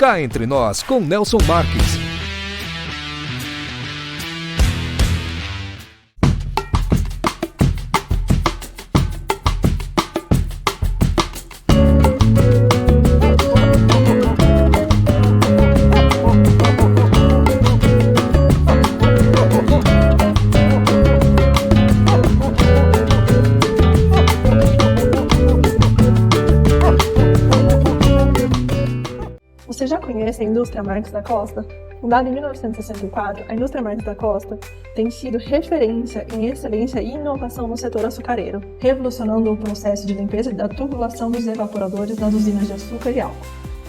Cá Entre Nós, com Nelson Marques. Você já conhece a indústria Marques da Costa? Fundada em 1964, a indústria Marques da Costa tem sido referência em excelência e inovação no setor açucareiro, revolucionando o processo de limpeza da tubulação dos evaporadores das usinas de açúcar e álcool.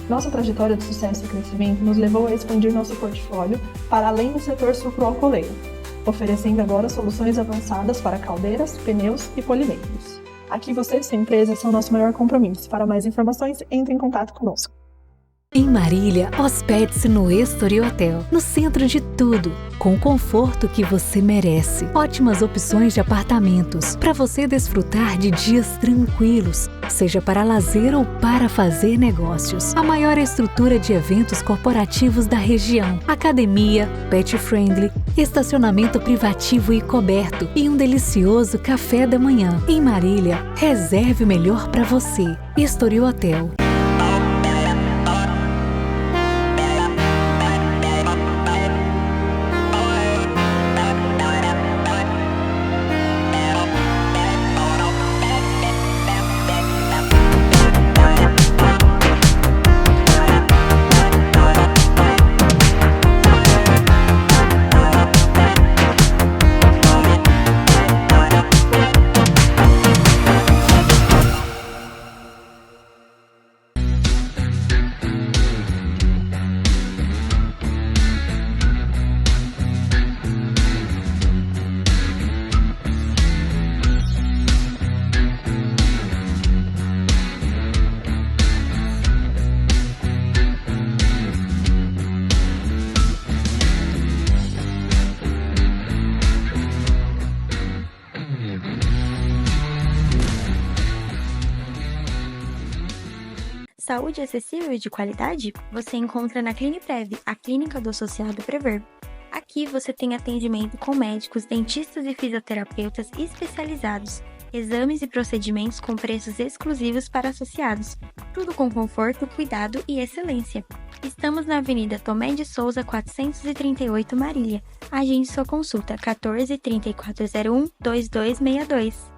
Nossa trajetória de sucesso e crescimento nos levou a expandir nosso portfólio para além do setor sucroalcooleiro, oferecendo agora soluções avançadas para caldeiras, pneus e polimentos. Aqui você e sua empresa são nosso maior compromisso. Para mais informações, entre em contato conosco. Em Marília, hospede-se no Story Hotel, no centro de tudo, com o conforto que você merece. Ótimas opções de apartamentos, para você desfrutar de dias tranquilos, seja para lazer ou para fazer negócios. A maior estrutura de eventos corporativos da região, academia, pet friendly, estacionamento privativo e coberto e um delicioso café da manhã. Em Marília, reserve o melhor para você. Story Hotel. Saúde acessível e de qualidade? Você encontra na Cliniprev, a clínica do associado Prever. Aqui você tem atendimento com médicos, dentistas e fisioterapeutas especializados, exames e procedimentos com preços exclusivos para associados, tudo com conforto, cuidado e excelência. Estamos na Avenida Tomé de Souza, 438 Marília. Agende sua consulta 14 3401 2262.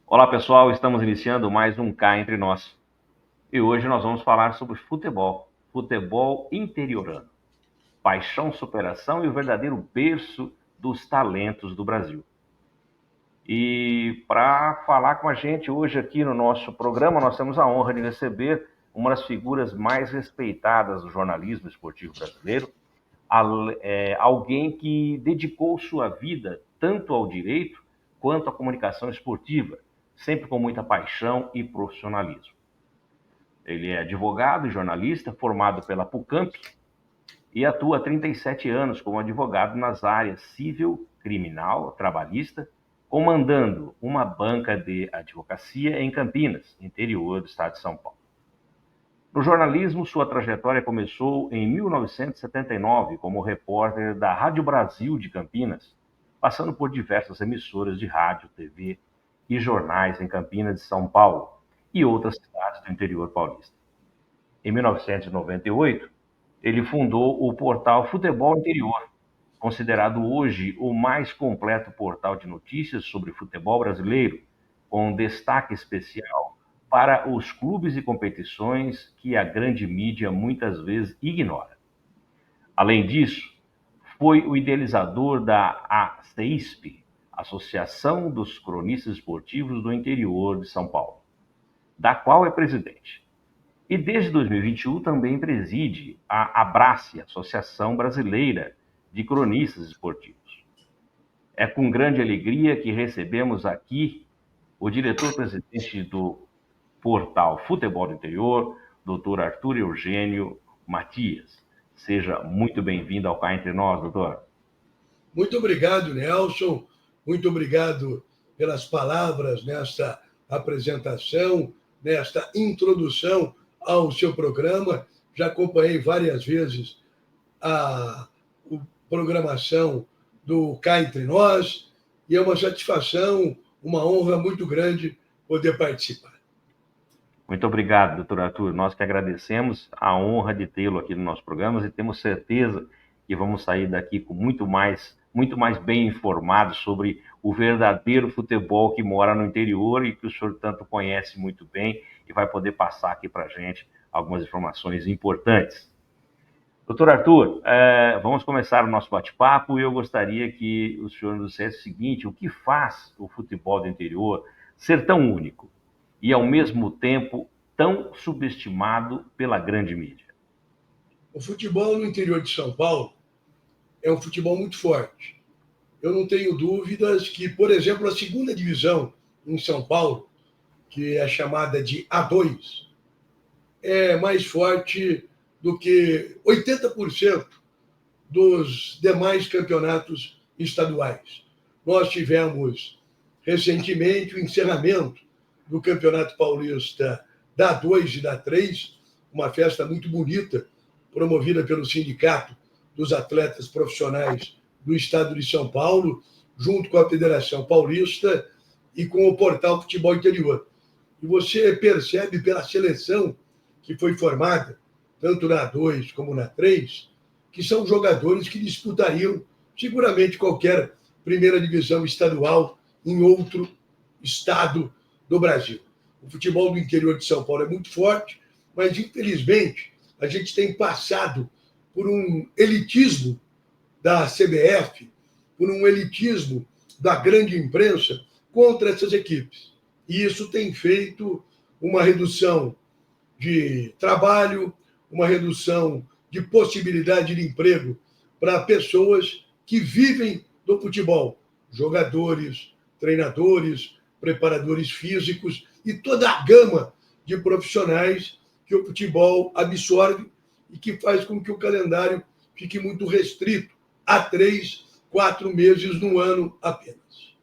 Olá pessoal, estamos iniciando mais um Cá Entre Nós. E hoje nós vamos falar sobre futebol interiorano, paixão, superação e o verdadeiro berço dos talentos do Brasil. E para falar com a gente hoje aqui no nosso programa, nós temos a honra de receber uma das figuras mais respeitadas do jornalismo esportivo brasileiro, alguém que dedicou sua vida tanto ao direito quanto à comunicação esportiva, sempre com muita paixão e profissionalismo. Ele é advogado e jornalista, formado pela PUCamp e atua há 37 anos como advogado nas áreas civil, criminal, trabalhista, comandando uma banca de advocacia em Campinas, interior do estado de São Paulo. No jornalismo, sua trajetória começou em 1979 como repórter da Rádio Brasil de Campinas, passando por diversas emissoras de rádio, TV e jornais em Campinas de São Paulo e outras cidades do interior paulista. Em 1998, ele fundou o portal Futebol Interior, considerado hoje o mais completo portal de notícias sobre futebol brasileiro, com destaque especial para os clubes e competições que a grande mídia muitas vezes ignora. Além disso, foi o idealizador da ACEISP, Associação dos Cronistas Esportivos do Interior de São Paulo, da qual é presidente. E desde 2021 também preside a ABRACE, Associação Brasileira de Cronistas Esportivos. É com grande alegria que recebemos aqui o diretor-presidente do portal Futebol do Interior, Dr. Arthur Eugênio Matias. Seja muito bem-vindo ao Cá Entre Nós, doutor. Muito obrigado, Nelson. Muito obrigado pelas palavras nessa apresentação. nesta introdução ao seu programa. Já acompanhei várias vezes a programação do Cá Entre Nós e é uma satisfação, uma honra muito grande poder participar. Muito obrigado, doutor Arthur. Nós que agradecemos a honra de tê-lo aqui no nosso programa e temos certeza que vamos sair daqui com muito mais bem informados sobre o verdadeiro futebol que mora no interior e que o senhor tanto conhece muito bem e vai poder passar aqui para a gente algumas informações importantes. Doutor Arthur, vamos começar o nosso bate-papo e eu gostaria que o senhor nos dissesse o seguinte: o que faz o futebol do interior ser tão único e, ao mesmo tempo, tão subestimado pela grande mídia? O futebol no interior de São Paulo é um futebol muito forte. Eu não tenho dúvidas que, por exemplo, a segunda divisão em São Paulo, que é chamada de A2, é mais forte do que 80% dos demais campeonatos estaduais. Nós tivemos recentemente o encerramento do Campeonato Paulista da A2 e da A3, uma festa muito bonita, promovida pelo Sindicato dos Atletas Profissionais do Estado de São Paulo, junto com a Federação Paulista e com o portal Futebol Interior. E você percebe pela seleção que foi formada, tanto na A2 como na A3, que são jogadores que disputariam seguramente qualquer primeira divisão estadual em outro estado do Brasil. O futebol do interior de São Paulo é muito forte, mas, infelizmente, a gente tem passado por um elitismo da CBF, por um elitismo da grande imprensa contra essas equipes. E isso tem feito uma redução de trabalho, uma redução de possibilidade de emprego para pessoas que vivem do futebol, jogadores, treinadores, preparadores físicos e toda a gama de profissionais que o futebol absorve e que faz com que o calendário fique muito restrito a 3, 4 meses no ano apenas.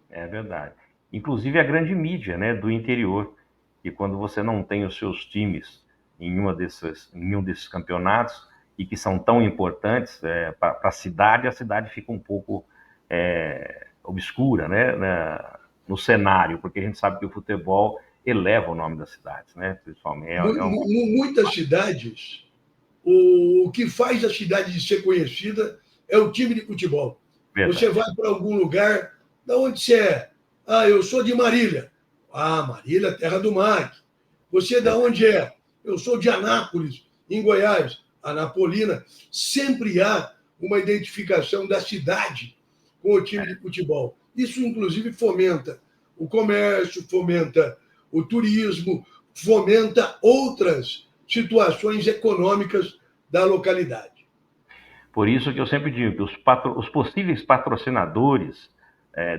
É verdade. Inclusive a grande mídia, né, do interior, que quando você não tem os seus times em um desses campeonatos e que são tão importantes para a cidade fica um pouco obscura, né, no cenário, porque a gente sabe que o futebol eleva o nome das cidades, né, principalmente. Muitas cidades, o que faz a cidade de ser conhecida é o time de futebol. Verdade. Você vai para algum lugar, da onde você é? Ah, eu sou de Marília. Ah, Marília, terra do mar. Você de onde é? Eu sou de Anápolis, em Goiás. Anapolina. Sempre há uma identificação da cidade com o time de futebol. Isso, inclusive, fomenta o comércio, fomenta o turismo, fomenta outras situações econômicas da localidade. Por isso que eu sempre digo que os possíveis patrocinadores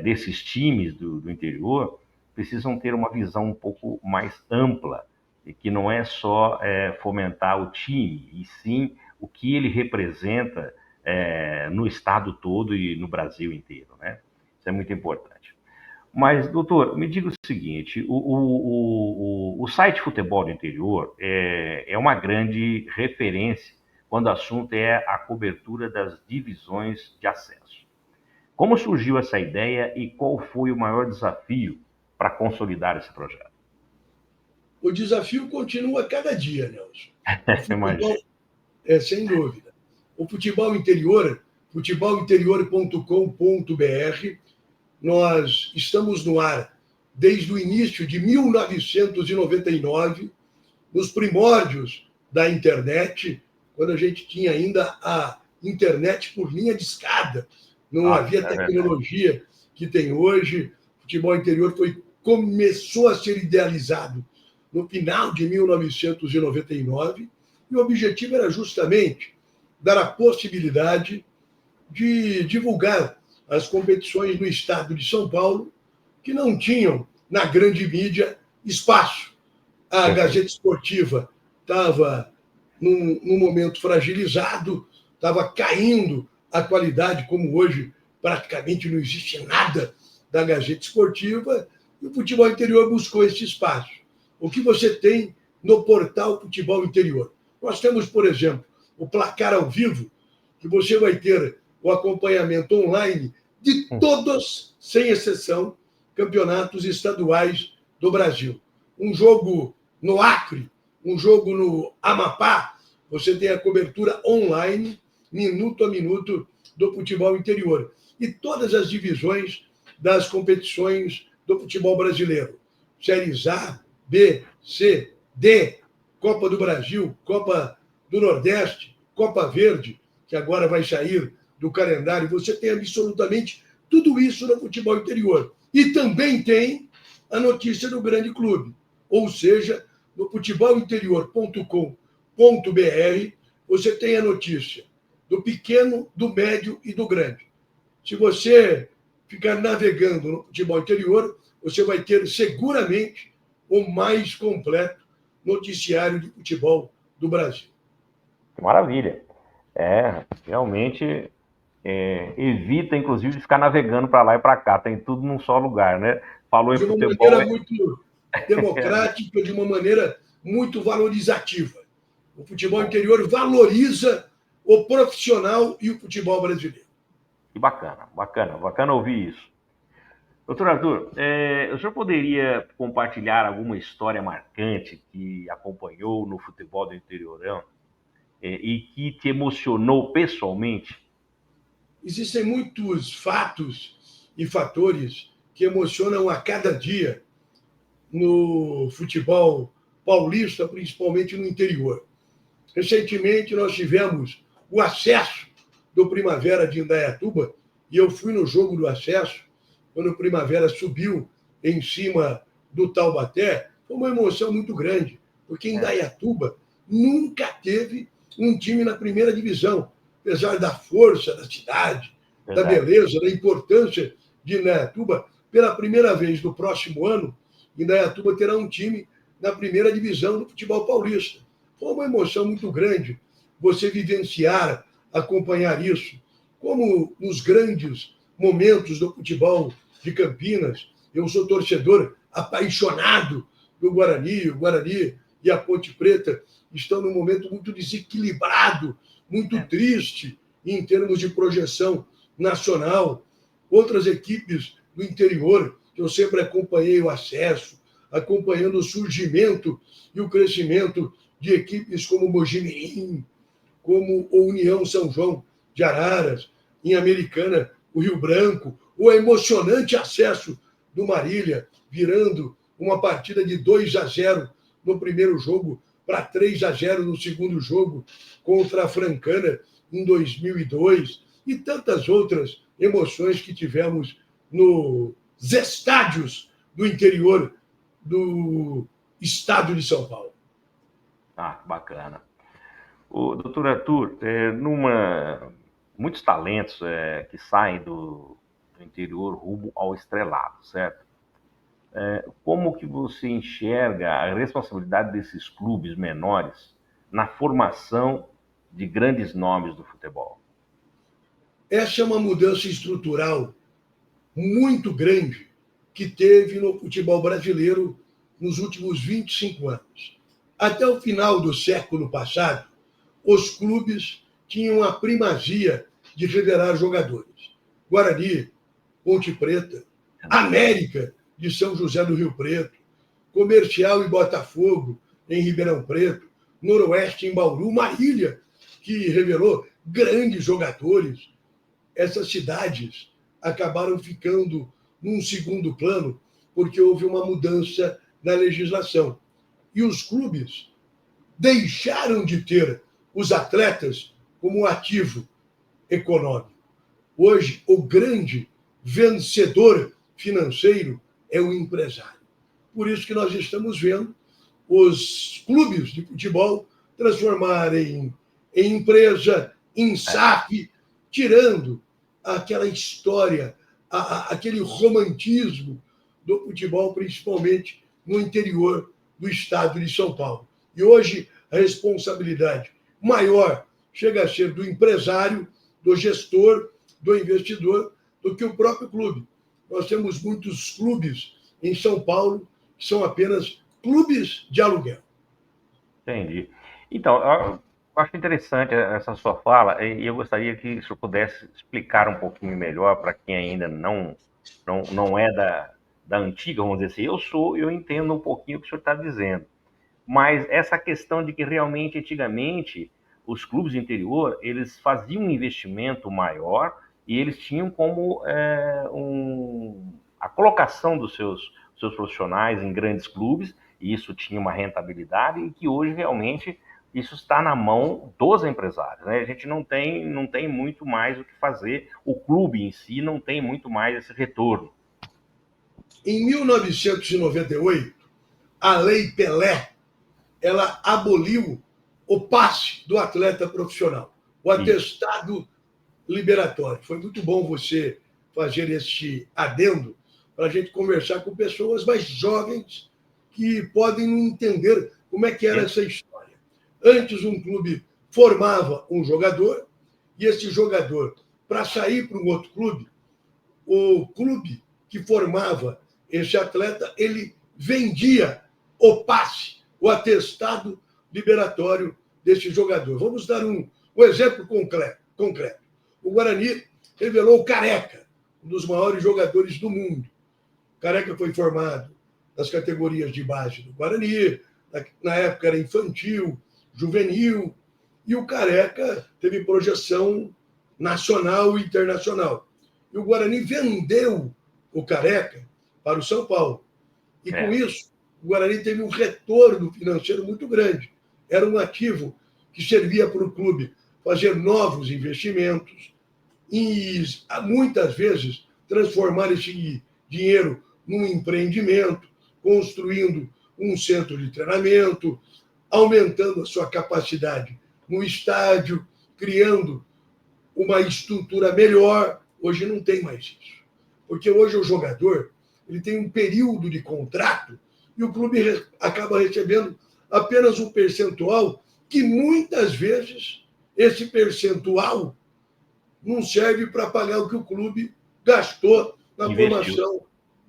desses times do interior precisam ter uma visão um pouco mais ampla, e que não é só fomentar o time, e sim o que ele representa no estado todo e no Brasil inteiro, né? Isso é muito importante. Mas, doutor, me diga o seguinte, o site Futebol do Interior é uma grande referência quando o assunto é a cobertura das divisões de acesso. Como surgiu essa ideia e qual foi o maior desafio para consolidar esse projeto? O desafio continua a cada dia, Nelson. Futebol, sem dúvida. O Futebol Interior, futebolinterior.com.br, nós estamos no ar desde o início de 1999, nos primórdios da internet, quando a gente tinha ainda a internet por linha de escada. Não havia tecnologia que tem hoje. O Futebol Interior começou a ser idealizado no final de 1999, e o objetivo era justamente dar a possibilidade de divulgar as competições no estado de São Paulo, que não tinham, na grande mídia, espaço. A Gazeta Esportiva estava num momento fragilizado, estava caindo a qualidade, como hoje praticamente não existe nada da Gazeta Esportiva, e o Futebol Interior buscou esse espaço. o que você tem no portal Futebol Interior. Nós temos, por exemplo, o placar ao vivo, que você vai ter o acompanhamento online de todos, sem exceção, campeonatos estaduais do Brasil. Um jogo no Acre, um jogo no Amapá, você tem a cobertura online, minuto a minuto, do futebol interior. E todas as divisões das competições do futebol brasileiro. Séries A, B, C, D, Copa do Brasil, Copa do Nordeste, Copa Verde, que agora vai sair do calendário. Você tem absolutamente tudo isso no futebol interior. E também tem a notícia do grande clube. Ou seja, no futebolinterior.com.br você tem a notícia do pequeno, do médio e do grande. Se você ficar navegando no futebol interior, você vai ter seguramente o mais completo noticiário de futebol do Brasil. Maravilha. Realmente evita, inclusive, de ficar navegando para lá e para cá. Tem tudo num só lugar, né? Falou em futebol. De uma maneira muito democrática, de uma maneira muito valorizativa. O futebol interior valoriza o profissional e o futebol brasileiro. Que bacana ouvir isso. Doutor Arthur, o senhor poderia compartilhar alguma história marcante que acompanhou no futebol do interiorão e que te emocionou pessoalmente? Existem muitos fatos e fatores que emocionam a cada dia no futebol paulista, principalmente no interior. Recentemente, nós tivemos o acesso do Primavera de Indaiatuba, e eu fui no jogo do acesso, quando o Primavera subiu em cima do Taubaté. Foi uma emoção muito grande, porque Indaiatuba nunca teve um time na primeira divisão, apesar da força da cidade, da beleza, da importância de Indaiatuba. Pela primeira vez no próximo ano, Indaiatuba terá um time na primeira divisão do futebol paulista. Foi uma emoção muito grande você vivenciar, acompanhar isso. Como nos grandes momentos do futebol de Campinas, eu sou torcedor apaixonado do Guarani. O Guarani e a Ponte Preta estão num momento muito desequilibrado, muito triste em termos de projeção nacional. Outras equipes do interior, que eu sempre acompanhei o acesso, acompanhando o surgimento e o crescimento de equipes como o Mojimirim, como o União São João de Araras, em Americana, o Rio Branco, o emocionante acesso do Marília, virando uma partida de 2-0 no primeiro jogo para 3-0 no segundo jogo contra a Francana em 2002, e tantas outras emoções que tivemos nos estádios do interior do estado de São Paulo. Bacana. O doutor Arthur, muitos talentos que saem do interior rumo ao estrelado, certo? Como que você enxerga a responsabilidade desses clubes menores na formação de grandes nomes do futebol? Essa é uma mudança estrutural muito grande que teve no futebol brasileiro nos últimos 25 anos. Até o final do século passado, os clubes tinham a primazia de revelar jogadores. Guarani, Ponte Preta, América de São José do Rio Preto, Comercial e Botafogo em Ribeirão Preto, Noroeste em Bauru, Marília, que revelou grandes jogadores. Essas cidades acabaram ficando num segundo plano porque houve uma mudança na legislação. E os clubes deixaram de ter os atletas como ativo econômico. Hoje, o grande vencedor financeiro é o empresário. Por isso que nós estamos vendo os clubes de futebol transformarem em empresa, em SAF, tirando aquela história, aquele romantismo do futebol, principalmente no interior do estado de São Paulo. E hoje a responsabilidade maior chega a ser do empresário, do gestor, do investidor, do que o próprio clube. Nós temos muitos clubes em São Paulo que são apenas clubes de aluguel. Entendi. Então, eu acho interessante essa sua fala e eu gostaria que o senhor pudesse explicar um pouquinho melhor para quem ainda não é da antiga, vamos dizer assim. Eu entendo um pouquinho o que o senhor está dizendo, mas essa questão de que realmente, antigamente, os clubes de interior, eles faziam um investimento maior e eles tinham como a colocação dos seus profissionais em grandes clubes, e isso tinha uma rentabilidade, e que hoje realmente isso está na mão dos empresários, né? A gente não tem muito mais o que fazer, o clube em si não tem muito mais esse retorno. Em 1998, a Lei Pelé, ela aboliu o passe do atleta profissional, o atestado liberatório. Foi muito bom você fazer este adendo para a gente conversar com pessoas mais jovens que podem não entender como é que era essa história. Antes, um clube formava um jogador e esse jogador, para sair para um outro clube, o clube que formava esse atleta, ele vendia o passe, o atestado liberatório desse jogador. Vamos dar um exemplo concreto. O Guarani revelou o Careca, um dos maiores jogadores do mundo. O Careca foi formado nas categorias de base do Guarani, na época era infantil, juvenil, e o Careca teve projeção nacional e internacional. E o Guarani vendeu o Careca para o São Paulo. E com isso, o Guarani teve um retorno financeiro muito grande. Era um ativo que servia para o clube fazer novos investimentos e, muitas vezes, transformar esse dinheiro num empreendimento, construindo um centro de treinamento, aumentando a sua capacidade no estádio, criando uma estrutura melhor. Hoje não tem mais isso. Porque hoje o jogador ele tem um período de contrato e o clube acaba recebendo apenas um percentual que, muitas vezes, esse percentual não serve para pagar o que o clube gastou na formação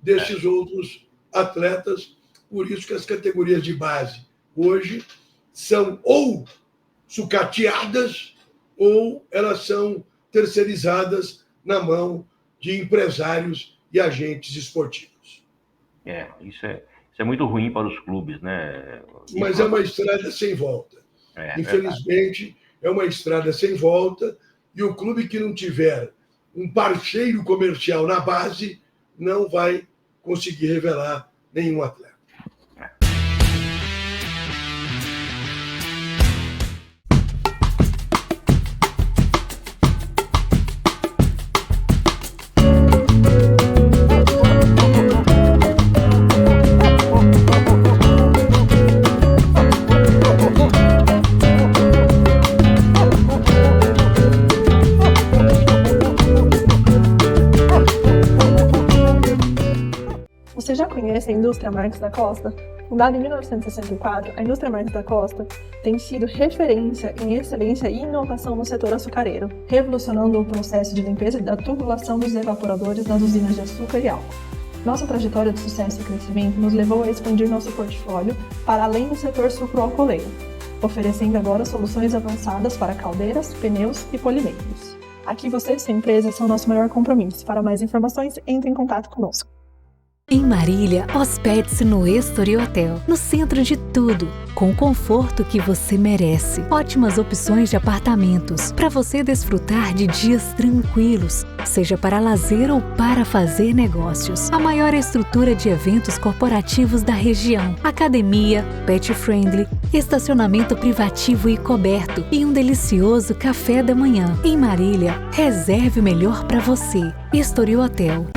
desses outros atletas. Por isso que as categorias de base hoje são ou sucateadas ou elas são terceirizadas na mão de empresários e agentes esportivos. Isso é muito ruim para os clubes, né? Mas é uma estrada sem volta. Infelizmente, é uma estrada sem volta e o clube que não tiver um parceiro comercial na base não vai conseguir revelar nenhum atleta. Você já conhece a indústria Marques da Costa? Fundada em 1964, a indústria Marques da Costa tem sido referência em excelência e inovação no setor açucareiro, revolucionando o processo de limpeza da tubulação dos evaporadores das usinas de açúcar e álcool. Nossa trajetória de sucesso e crescimento nos levou a expandir nosso portfólio para além do setor sucroalcooleiro, oferecendo agora soluções avançadas para caldeiras, pneus e polimentos. Aqui você e sua empresa são nosso maior compromisso. Para mais informações, entre em contato conosco. Em Marília, hospede-se no Estoril Hotel, no centro de tudo, com o conforto que você merece. Ótimas opções de apartamentos, para você desfrutar de dias tranquilos, seja para lazer ou para fazer negócios. A maior estrutura de eventos corporativos da região, academia, pet friendly, estacionamento privativo e coberto e um delicioso café da manhã. Em Marília, reserve o melhor para você. Estoril Hotel.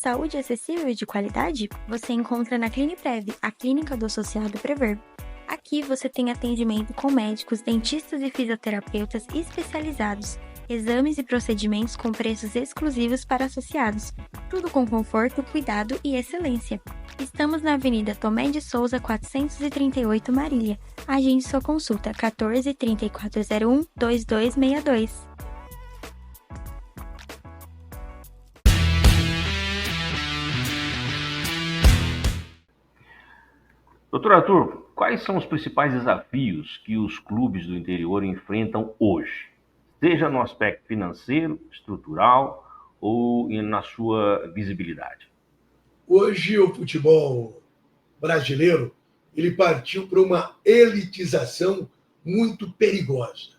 Saúde acessível e de qualidade? Você encontra na Cliniprev, a clínica do associado Prever. Aqui você tem atendimento com médicos, dentistas e fisioterapeutas especializados, exames e procedimentos com preços exclusivos para associados, tudo com conforto, cuidado e excelência. Estamos na Avenida Tomé de Souza, 438 Marília. Agende sua consulta 14 3401 2262. Doutor Arthur, quais são os principais desafios que os clubes do interior enfrentam hoje? Seja no aspecto financeiro, estrutural ou na sua visibilidade? Hoje o futebol brasileiro ele partiu para uma elitização muito perigosa.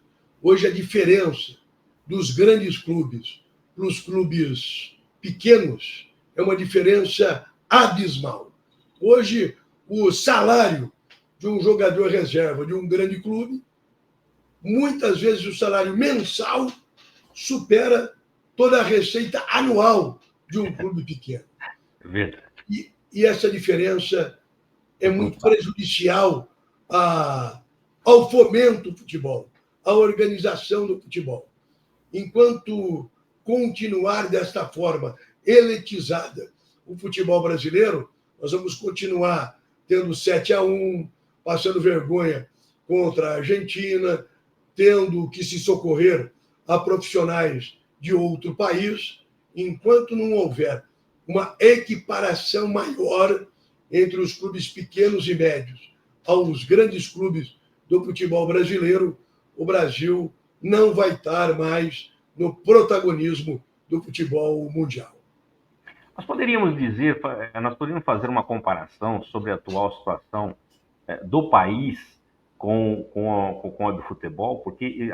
Hoje a diferença dos grandes clubes para os clubes pequenos é uma diferença abismal. Hoje o salário de um jogador reserva de um grande clube, muitas vezes o salário mensal supera toda a receita anual de um clube pequeno. Verdade. E essa diferença é muito prejudicial ao fomento do futebol, à organização do futebol. Enquanto continuar desta forma elitizada o futebol brasileiro, nós vamos continuar tendo 7-1, passando vergonha contra a Argentina, tendo que se socorrer a profissionais de outro país, enquanto não houver uma equiparação maior entre os clubes pequenos e médios aos grandes clubes do futebol brasileiro, o Brasil não vai estar mais no protagonismo do futebol mundial. Nós poderíamos fazer uma comparação sobre a atual situação do país com a do futebol, porque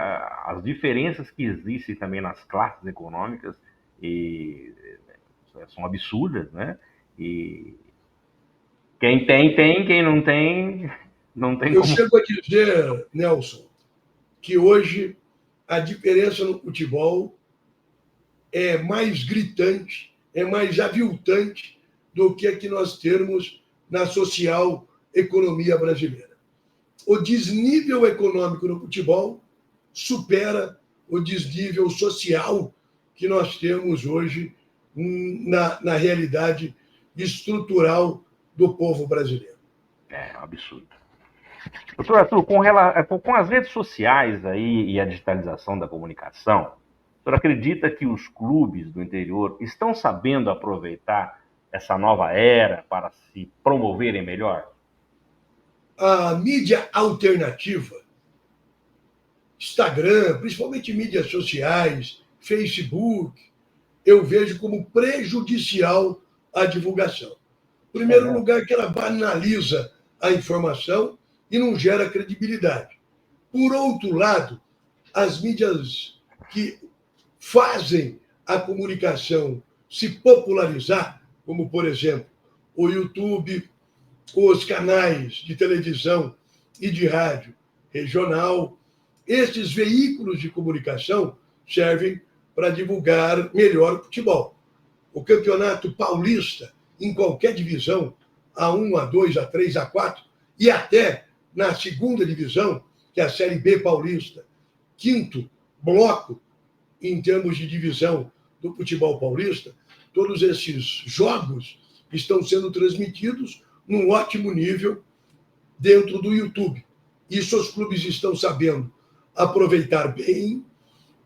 as diferenças que existem também nas classes econômicas são absurdas, né? E quem tem, quem não tem Eu chego a dizer, Nelson, que hoje a diferença no futebol é mais gritante, é mais aviltante do que a que nós temos na social economia brasileira. O desnível econômico no futebol supera o desnível social que nós temos hoje na realidade estrutural do povo brasileiro. É um absurdo. Doutor Arthur, com as redes sociais aí e a digitalização da comunicação, o senhor acredita que os clubes do interior estão sabendo aproveitar essa nova era para se promoverem melhor? A mídia alternativa, Instagram, principalmente mídias sociais, Facebook, eu vejo como prejudicial à divulgação. Em primeiro lugar, que ela banaliza a informação e não gera credibilidade. Por outro lado, as mídias que fazem a comunicação se popularizar, como, por exemplo, o YouTube, os canais de televisão e de rádio regional, esses veículos de comunicação servem para divulgar melhor o futebol. O campeonato paulista, em qualquer divisão, A1, A2, A3, A4, e até na segunda divisão, que é a Série B paulista, quinto bloco em termos de divisão do futebol paulista, todos esses jogos estão sendo transmitidos num ótimo nível dentro do YouTube. Isso os clubes estão sabendo aproveitar bem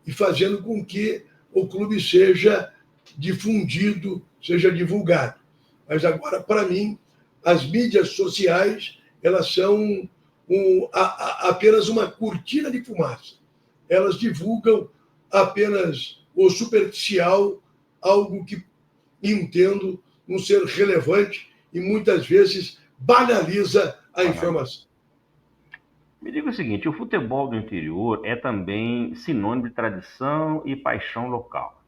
e fazendo com que o clube seja difundido, seja divulgado. Mas agora, para mim, as mídias sociais, elas são apenas uma cortina de fumaça. Elas divulgam apenas o superficial, algo que entendo não ser relevante e muitas vezes banaliza a informação. Me diga o seguinte, o futebol do interior é também sinônimo de tradição e paixão local.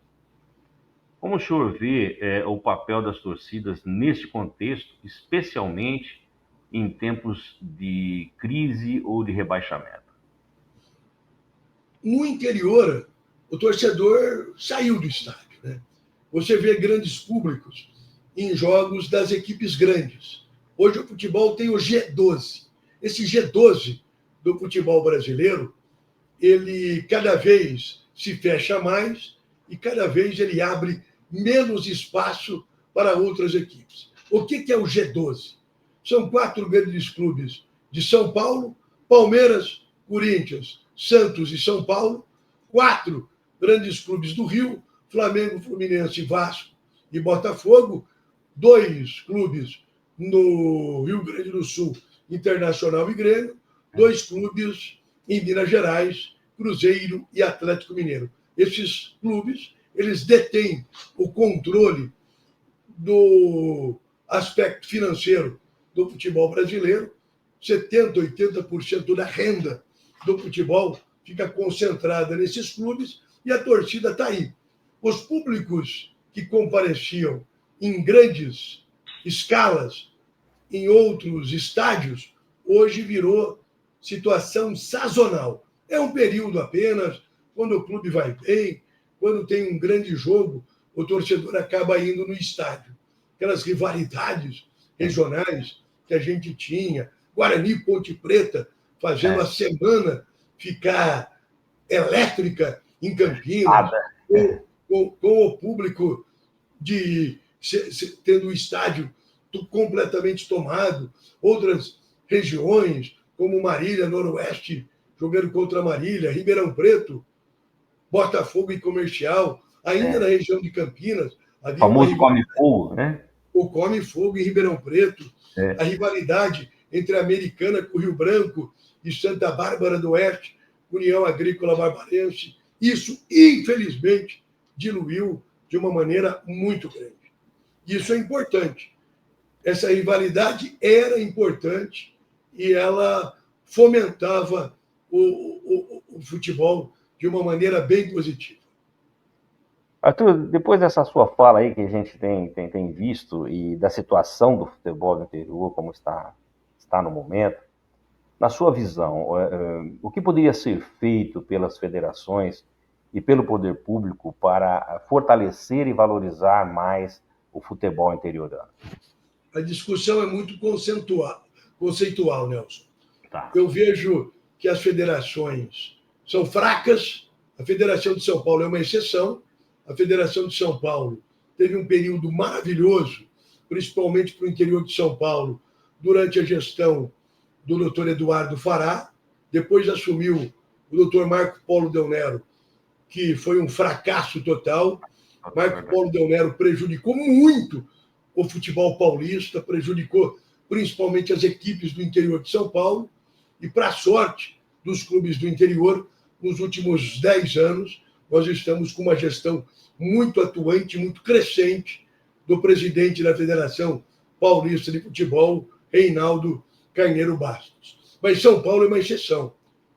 Como o senhor vê o papel das torcidas neste contexto, especialmente em tempos de crise ou de rebaixamento? No interior, o torcedor saiu do estádio, né? Você vê grandes públicos em jogos das equipes grandes. Hoje o futebol tem o G12. Esse G12 do futebol brasileiro, ele cada vez se fecha mais e cada vez ele abre menos espaço para outras equipes. O que é o G12? São 4 grandes clubes de São Paulo, Palmeiras, Corinthians, Santos e São Paulo, 4 grandes clubes do Rio, Flamengo, Fluminense, Vasco e Botafogo, 2 clubes no Rio Grande do Sul, Internacional e Grêmio, 2 clubes em Minas Gerais, Cruzeiro e Atlético Mineiro. Esses clubes, eles detêm o controle do aspecto financeiro do futebol brasileiro. 70%, 80% da renda do futebol fica concentrada nesses clubes e a torcida está aí. Os públicos que compareciam em grandes escalas em outros estádios, hoje virou situação sazonal. É um período apenas, quando o clube vai bem, quando tem um grande jogo, o torcedor acaba indo no estádio. Aquelas rivalidades regionais que a gente tinha, Guarani e Ponte Preta, fazendo a semana ficar elétrica em Campinas, com o público tendo o estádio completamente tomado, outras regiões, como Marília, Noroeste, jogando contra Marília, Ribeirão Preto, Botafogo e Comercial, ainda na região de Campinas. O famoso come-fogo, né? O come-fogo em Ribeirão Preto, a rivalidade entre a Americana com o Rio Branco e Santa Bárbara do Oeste, União Agrícola Barbarense. Isso, infelizmente, diluiu de uma maneira muito grande. Isso é importante. Essa rivalidade era importante e ela fomentava o futebol de uma maneira bem positiva. Arthur, depois dessa sua fala aí que a gente tem visto e da situação do futebol no interior, como está no momento, na sua visão, o que poderia ser feito pelas federações e pelo poder público para fortalecer e valorizar mais o futebol interiorano? A discussão é muito conceitual, Nelson. Tá. Eu vejo que as federações são fracas. A Federação de São Paulo é uma exceção. A Federação de São Paulo teve um período maravilhoso, principalmente para o interior de São Paulo, durante a gestão do doutor Eduardo Fará. Depois assumiu o doutor Marco Polo Del Nero, que foi um fracasso total. Marco Polo Del Nero prejudicou muito o futebol paulista, prejudicou principalmente as equipes do interior de São Paulo, e, para a sorte dos clubes do interior, nos últimos 10 anos, nós estamos com uma gestão muito atuante, muito crescente, do presidente da Federação Paulista de Futebol, Reinaldo Carneiro Bastos. Mas São Paulo é uma exceção.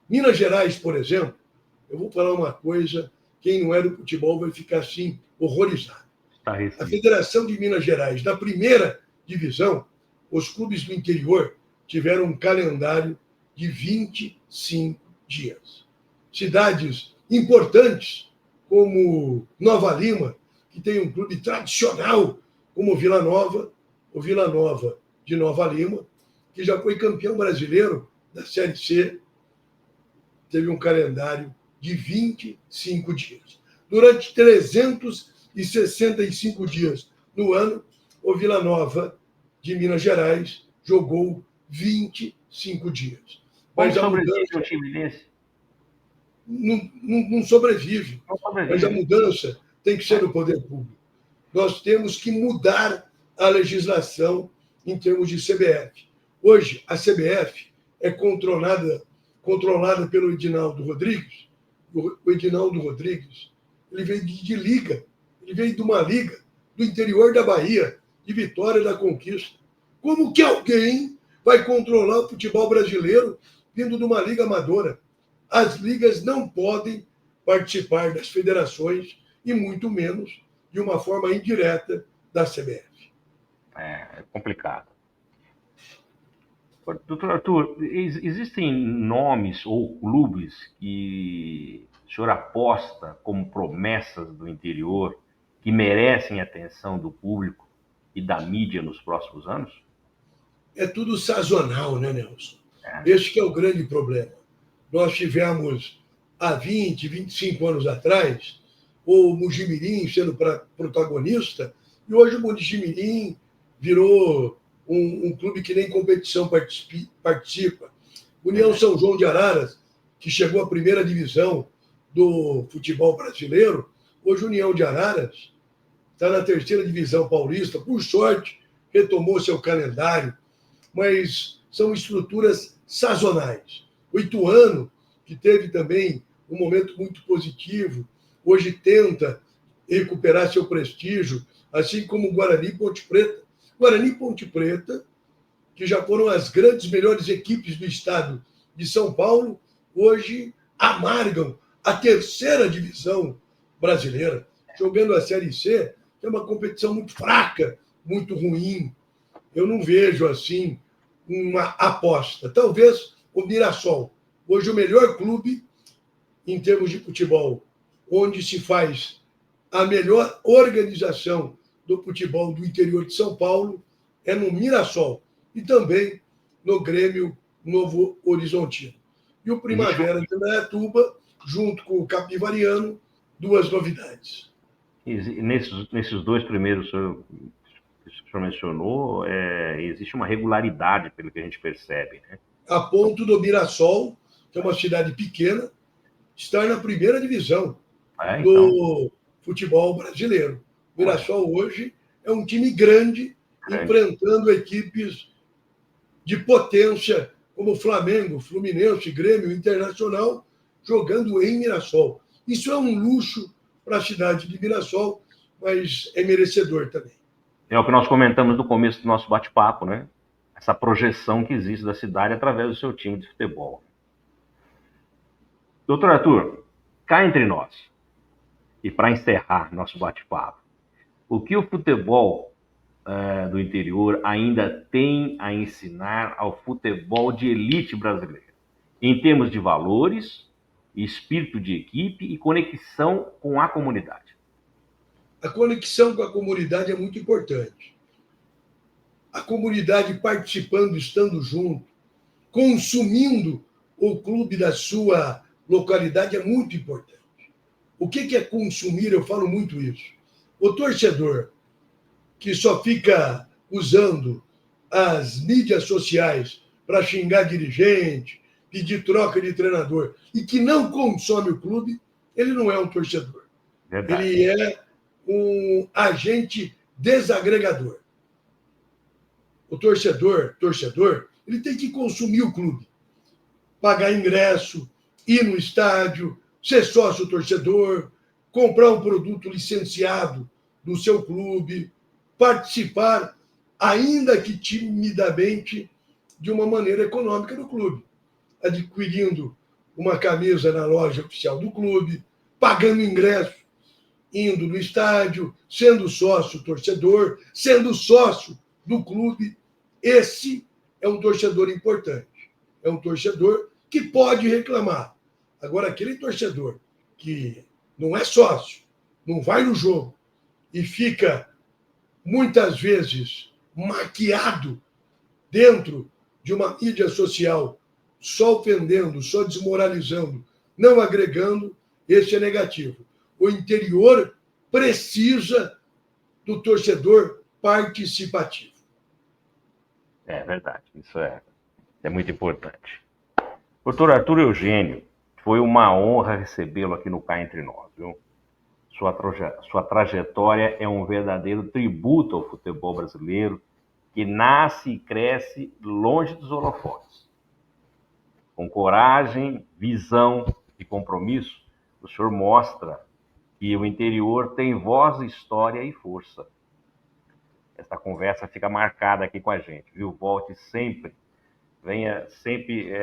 Minas Gerais, por exemplo, eu vou falar uma coisa, quem não é do futebol vai ficar assim, horrorizado. A Federação de Minas Gerais, na primeira divisão, os clubes do interior tiveram um calendário de 25 dias. Cidades importantes, como Nova Lima, que tem um clube tradicional, como Vila Nova, o Vila Nova de Nova Lima, que já foi campeão brasileiro da Série C, teve um calendário de 25 dias. Durante 365 dias no ano, o Vila Nova de Minas Gerais jogou 25 dias. Mas a mudança... o time desse? Não sobrevive. Mas a mudança tem que ser do poder público. Nós temos que mudar a legislação em termos de CBF. Hoje, a CBF é controlada pelo Edinaldo Rodrigues. O Edinaldo Rodrigues, ele veio de liga, ele veio de uma liga do interior da Bahia, de Vitória da Conquista. Como que alguém vai controlar o futebol brasileiro vindo de uma liga amadora? As ligas não podem participar das federações e muito menos de uma forma indireta da CBF. É complicado. Doutor Arthur, existem nomes ou clubes que o senhor aposta como promessas do interior que merecem a atenção do público e da mídia nos próximos anos? É tudo sazonal, né, Nelson? Esse que é o grande problema. Nós tivemos, há 20, 25 anos atrás, o Mojimirim sendo protagonista, e hoje o Mojimirim virou um clube que nem competição participa. União São João de Araras, que chegou à primeira divisão do futebol brasileiro, hoje União de Araras está na terceira divisão paulista, por sorte, retomou seu calendário, mas são estruturas sazonais. O Ituano, que teve também um momento muito positivo, hoje tenta recuperar seu prestígio, assim como o Guarani e Ponte Preta. Guarani e Ponte Preta, que já foram as grandes, melhores equipes do estado de São Paulo, hoje amargam a terceira divisão brasileira, jogando a Série C, que é uma competição muito fraca, muito ruim. Eu não vejo, assim, uma aposta. Talvez o Mirassol, hoje o melhor clube em termos de futebol, onde se faz a melhor organização do futebol do interior de São Paulo, é no Mirassol e também no Grêmio Novo Horizontino. E o Primavera de Indaiatuba, junto com o Capivariano, duas novidades. Nesses dois primeiros que o senhor mencionou, existe uma regularidade, pelo que a gente percebe, né? A ponto do Mirassol, que é uma cidade pequena, estar na primeira divisão do futebol brasileiro. O Mirassol hoje é um time grande, enfrentando equipes de potência, como Flamengo, Fluminense, Grêmio, Internacional, jogando em Mirassol. Isso é um luxo para a cidade de Mirassol, mas é merecedor também. É o que nós comentamos no começo do nosso bate-papo, né? Essa projeção que existe da cidade através do seu time de futebol. Doutor Arthur, cá entre nós, e para encerrar nosso bate-papo, o que o futebol do interior ainda tem a ensinar ao futebol de elite brasileiro, em termos de valores, espírito de equipe e conexão com a comunidade? A conexão com a comunidade é muito importante. A comunidade participando, estando junto, consumindo o clube da sua localidade é muito importante. O que é consumir? Eu falo muito isso. O torcedor que só fica usando as mídias sociais para xingar dirigente, pedir troca de treinador e que não consome o clube, ele não é um torcedor. Verdade. Ele é um agente desagregador. O torcedor, ele tem que consumir o clube, pagar ingresso, ir no estádio, ser sócio torcedor, comprar um produto licenciado do seu clube, participar, ainda que timidamente, de uma maneira econômica do clube, adquirindo uma camisa na loja oficial do clube, pagando ingresso, indo no estádio, sendo sócio torcedor, sendo sócio do clube. Esse é um torcedor importante. É um torcedor que pode reclamar. Agora, aquele torcedor que não é sócio, não vai no jogo e fica, muitas vezes, maquiado dentro de uma mídia social, só ofendendo, só desmoralizando, não agregando, esse é negativo. O interior precisa do torcedor participativo. É verdade, isso é muito importante. Doutor Arthur Eugênio, foi uma honra recebê-lo aqui no Cá Entre Nós, viu? Sua trajetória é um verdadeiro tributo ao futebol brasileiro, que nasce e cresce longe dos holofotes. Com coragem, visão e compromisso, o senhor mostra que o interior tem voz, história e força. Essa conversa fica marcada aqui com a gente, viu? Volte sempre, venha sempre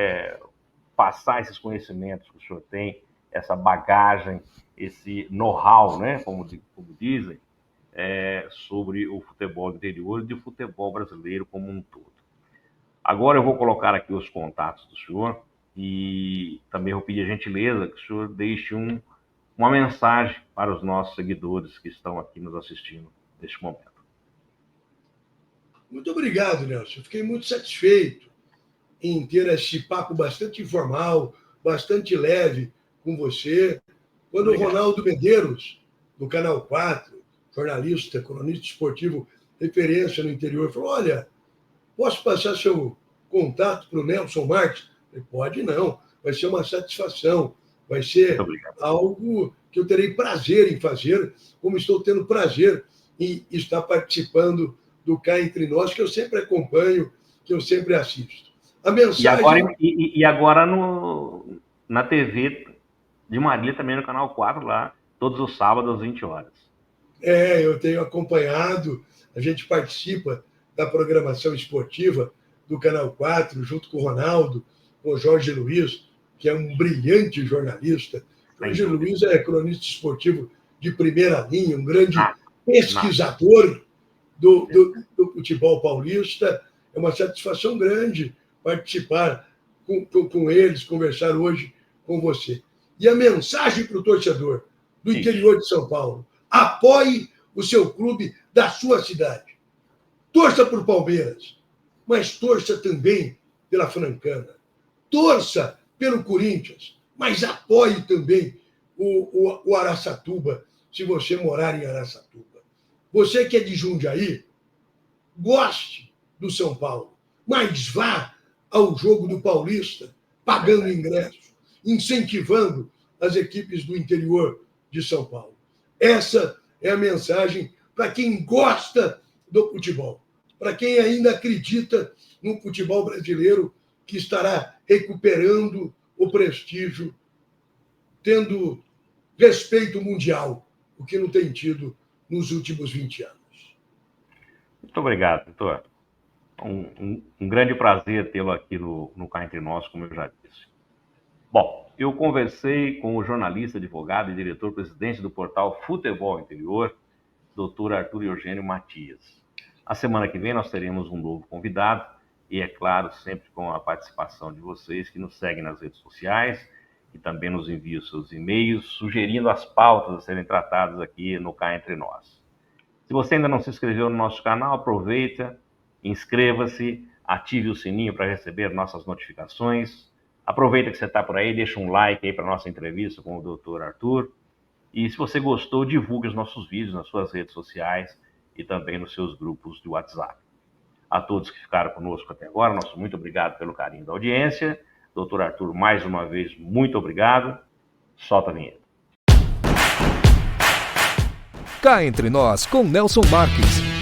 passar esses conhecimentos que o senhor tem, essa bagagem, esse know-how, né? Como dizem, sobre o futebol do interior e do futebol brasileiro como um todo. Agora eu vou colocar aqui os contatos do senhor e também vou pedir a gentileza que o senhor deixe uma mensagem para os nossos seguidores que estão aqui nos assistindo neste momento. Muito obrigado, Nelson. Eu fiquei muito satisfeito em ter esse papo bastante informal, bastante leve com você. Quando obrigado. O Ronaldo Medeiros, do Canal 4, jornalista, cronista esportivo, referência no interior, falou, olha, posso passar seu contato para o Nelson Marques? Eu falei, pode não, vai ser uma satisfação, vai ser algo que eu terei prazer em fazer, como estou tendo prazer em estar participando do Cá Entre Nós, que eu sempre acompanho, que eu sempre assisto. A mensagem... E agora na TV de Marília, também no Canal 4, lá, todos os sábados às 20 horas. Eu tenho acompanhado, a gente participa da programação esportiva do Canal 4, junto com o Ronaldo, com o Jorge Luiz, que é um brilhante jornalista. Jorge Luiz é cronista esportivo de primeira linha, um grande pesquisador do futebol paulista. É uma satisfação grande participar com eles, conversar hoje com você. E a mensagem para o torcedor do interior de São Paulo: apoie o seu clube da sua cidade. Torça por Palmeiras, mas torça também pela Francana. Torça pelo Corinthians, mas apoie também o Araçatuba, se você morar em Araçatuba. Você que é de Jundiaí, goste do São Paulo, mas vá ao jogo do Paulista, pagando ingresso, incentivando as equipes do interior de São Paulo. Essa é a mensagem para quem gosta do futebol, para quem ainda acredita no futebol brasileiro que estará recuperando o prestígio, tendo respeito mundial, o que não tem tido nos últimos 20 anos. Muito obrigado, doutor. Um grande prazer tê-lo aqui no Cá Entre Nós, como eu já disse. Bom, eu conversei com o jornalista, advogado e diretor-presidente do portal Futebol Interior, doutor Arthur Eugênio Matias. A semana que vem nós teremos um novo convidado e, é claro, sempre com a participação de vocês que nos seguem nas redes sociais e também nos enviam seus e-mails sugerindo as pautas a serem tratadas aqui no Cá Entre Nós. Se você ainda não se inscreveu no nosso canal, aproveita, inscreva-se, ative o sininho para receber nossas notificações. Aproveita que você está por aí, deixa um like aí para a nossa entrevista com o Dr. Arthur. E se você gostou, divulgue os nossos vídeos nas suas redes sociais e também nos seus grupos de WhatsApp. A todos que ficaram conosco até agora, nosso muito obrigado pelo carinho da audiência. Dr. Arthur, mais uma vez, muito obrigado. Solta a vinheta. Cá Entre Nós, com Nelson Marques.